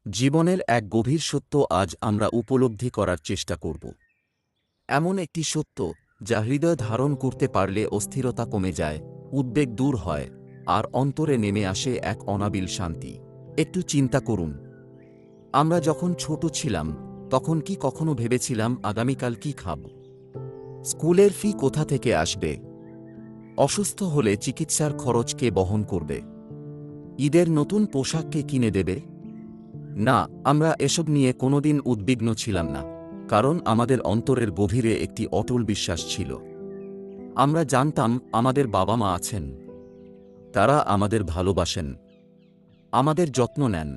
জীবনের এক গভীর সত্য আজ আমরা উপলব্ধি করার চেষ্টা করব। এমন একটি সত্য যা হৃদয় ধারণ করতে পারলে অস্থিরতা কমে যায়, উদ্বেগ দূর হয়, আর অন্তরে নেমে আসে এক অনাবিল শান্তি। একটু চিন্তা করুন, আমরা যখন ছোট ছিলাম তখন কি কখনো ভেবেছিলাম আগামীকাল কি খাব? স্কুলের ফি কোথা থেকে আসবে? অসুস্থ হলে চিকিৎসার খরচ কে বহন করবে? ঈদের নতুন পোশাক কে কিনে দেবে? না, আমরা এসব নিয়ে কোনোদিন উদ্বিগ্ন ছিলাম না, কারণ আমাদের অন্তরের গভীরে একটি অটল বিশ্বাস ছিল। আমরা জানতাম আমাদের বাবা মা আছেন, তারা আমাদের ভালোবাসেন, আমাদের যত্ন নেন,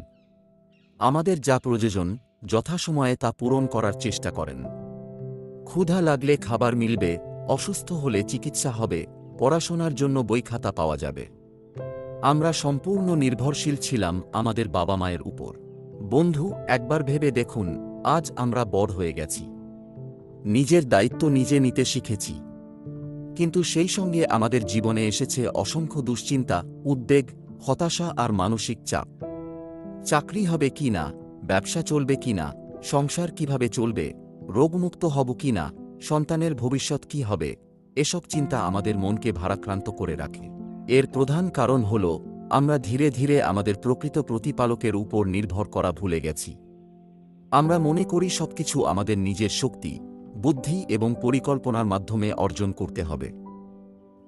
আমাদের যা প্রয়োজন যথাসময়ে তা পূরণ করার চেষ্টা করেন। ক্ষুধা লাগলে খাবার মিলবে, অসুস্থ হলে চিকিৎসা হবে, পড়াশোনার জন্য বই খাতা পাওয়া যাবে। আমরা সম্পূর্ণ নির্ভরশীল ছিলাম আমাদের বাবা মায়ের উপর। বন্ধু, একবার ভেবে দেখুন, আজ আমরা বড় হয়ে গেছি, নিজের দায়িত্ব নিজে নিতে শিখেছি, কিন্তু সেই সঙ্গে আমাদের জীবনে এসেছে অসংখ্য দুশ্চিন্তা, উদ্বেগ, হতাশা আর মানসিক চাপ। চাকরি হবে কি না, ব্যবসা চলবে কি না, সংসার কিভাবে চলবে, রোগমুক্ত হব কি না, সন্তানের ভবিষ্যৎ কি হবে, এসব চিন্তা আমাদের মনকে ভারাক্রান্ত করে রাখে। এর প্রধান কারণ হল আমরা ধীরে ধীরে আমাদের প্রকৃত প্রতিপালকের উপর নির্ভর করা ভুলে গেছি। আমরা মনে করি সবকিছু আমাদের নিজের শক্তি, বুদ্ধি এবং পরিকল্পনার মাধ্যমে অর্জন করতে হবে।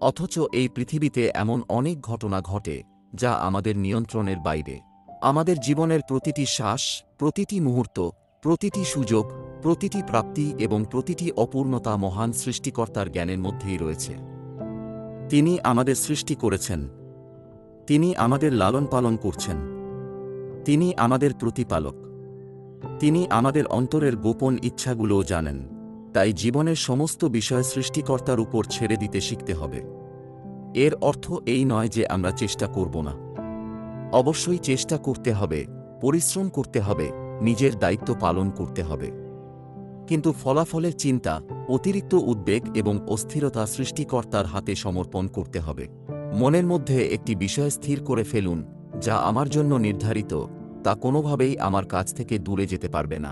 অথচ এই পৃথিবীতে এমন অনেক ঘটনা ঘটে যা আমাদের নিয়ন্ত্রণের বাইরে। আমাদের জীবনের প্রতিটি শ্বাস, প্রতিটি মুহূর্ত, প্রতিটি সুযোগ, প্রতিটি প্রাপ্তি এবং প্রতিটি অপূর্ণতা মহান সৃষ্টিকর্তার জ্ঞানের মধ্যেই রয়েছে। তিনি আমাদের সৃষ্টি করেছেন, তিনি আমাদের লালন পালন করছেন, তিনি আমাদের প্রতিপালক, তিনি আমাদের অন্তরের গোপন ইচ্ছাগুলোও জানেন। তাই জীবনের সমস্ত বিষয় সৃষ্টিকর্তার উপর ছেড়ে দিতে শিখতে হবে। এর অর্থ এই নয় যে আমরা চেষ্টা করব না। অবশ্যই চেষ্টা করতে হবে, পরিশ্রম করতে হবে, নিজের দায়িত্ব পালন করতে হবে। কিন্তু ফলাফলের চিন্তা, অতিরিক্ত উদ্বেগ এবং অস্থিরতা সৃষ্টিকর্তার হাতে সমর্পণ করতে হবে। মনের মধ্যে একটি বিষয় স্থির করে ফেলুন, যা আমার জন্য নির্ধারিত তা কোনোভাবেই আমার কাছ থেকে দূরে যেতে পারবে না।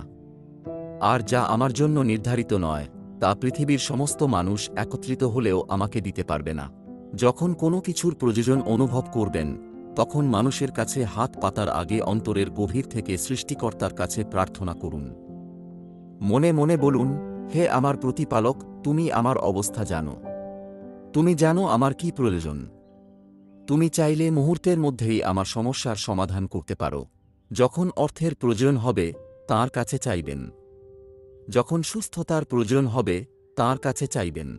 আর যা আমার জন্য নির্ধারিত নয় তা পৃথিবীর সমস্ত মানুষ একত্রিত হলেও আমাকে দিতে পারবে না। যখন কোনো কিছুর প্রয়োজন অনুভব করবেন, তখন মানুষের কাছে হাত পাতার আগে অন্তরের গভীর থেকে সৃষ্টিকর্তার কাছে প্রার্থনা করুন। মনে মনে বলুন, হে আমার প্রতিপালক, তুমি আমার অবস্থা জানো, তুমি জানো আমার কি প্রয়োজন। তুমি চাইলে মুহূর্তের মধ্যেই আমার সমস্যার সমাধান করতে পারো। যখন অর্থের প্রয়োজন হবে তাঁর কাছে চাইবেন, যখন সুস্থতার প্রয়োজন হবে তাঁর কাছে চাইবেন,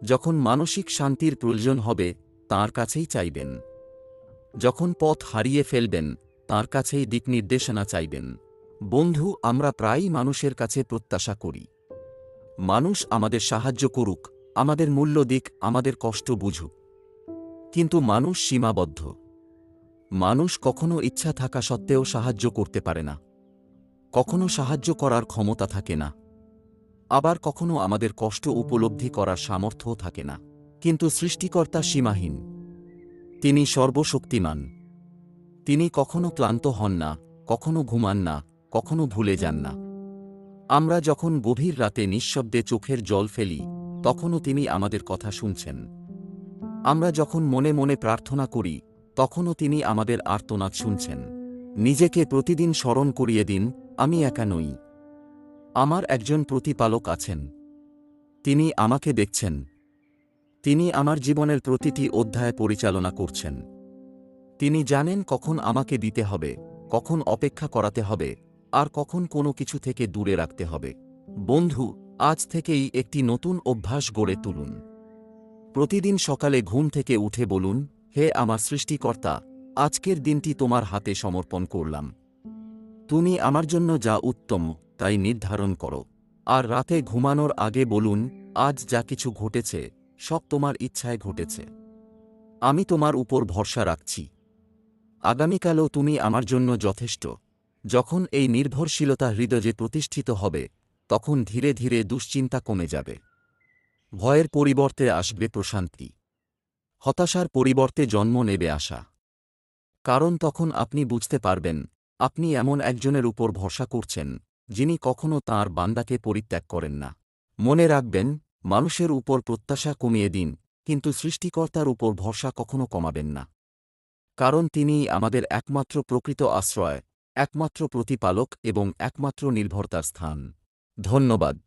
যখন মানসিক শান্তির প্রয়োজন হবে তাঁর কাছেই চাইবেন, যখন পথ হারিয়ে ফেলবেন তাঁর কাছেই দিক নির্দেশনা চাইবেন। বন্ধু, আমরা প্রায়ই মানুষের কাছে প্রত্যাশা করি, মানুষ আমাদের সাহায্য করুক, আমাদের মূল্য দিক, আমাদের কষ্ট বুঝুক। কিন্তু মানুষ সীমাবদ্ধ। মানুষ কখনো ইচ্ছা থাকা সত্ত্বেও সাহায্য করতে পারে না, কখনো সাহায্য করার ক্ষমতা থাকে না, আবার কখনো আমাদের কষ্ট উপলব্ধি করার সামর্থ্যও থাকে না। কিন্তু সৃষ্টিকর্তা সীমাহীন, তিনি সর্বশক্তিমান। তিনি কখনো ক্লান্ত হন না, কখনো ঘুমান না, কখনো ভুলে যান না। আমরা যখন গভীর রাতে নিঃশব্দে চোখের জল ফেলি, তখনও তিনি আমাদের কথা শুনছেন। আমরা যখন মনে মনে প্রার্থনা করি, তখনও তিনি আমাদের আর্তনাদ শুনছেন। নিজেকে প্রতিদিন স্মরণ করিয়ে দিন, আমি একা নই, আমার একজন প্রতিপালক আছেন। তিনি আমাকে দেখছেন, তিনি আমার জীবনের প্রতিটি অধ্যায় পরিচালনা করছেন। তিনি জানেন কখন আমাকে দিতে হবে, কখন অপেক্ষা করাতে হবে, আর কখন কোনো কিছু থেকে দূরে রাখতে হবে। বন্ধু, আজ থেকেই একটি নতুন অভ্যাস গড়ে তুলুন। প্রতিদিন সকালে ঘুম থেকে উঠে বলুন, হে আমার সৃষ্টিকর্তা, আজকের দিনটি তোমার হাতে সমর্পণ করলাম। তুমি আমার জন্য যা উত্তম তাই নির্ধারণ করো। আর রাতে ঘুমানোর আগে বলুন, আজ যা কিছু ঘটেছে সব তোমার ইচ্ছায় ঘটেছে। আমি তোমার উপর ভরসা রাখছি, আগামীকালও তুমি আমার জন্য যথেষ্ট। যখন এই নির্ভরশীলতা হৃদয়ে প্রতিষ্ঠিত হবে, তখন ধীরে ধীরে দুশ্চিন্তা কমে যাবে। ভয়ের পরিবর্তে আসবে প্রশান্তি, হতাশার পরিবর্তে জন্ম নেবে আশা। কারণ তখন আপনি বুঝতে পারবেন আপনি এমন একজনের উপর ভরসা করছেন, যিনি কখনো তাঁর বান্দাকে পরিত্যাগ করেন না। মনে রাখবেন, মানুষের উপর প্রত্যাশা কমিয়ে দিন, কিন্তু সৃষ্টিকর্তার উপর ভরসা কখনো কমাবেন না। কারণ তিনিই আমাদের একমাত্র প্রকৃত আশ্রয়, একমাত্র প্রতিপালক এবং একমাত্র নির্ভরতার স্থান। ধন্যবাদ।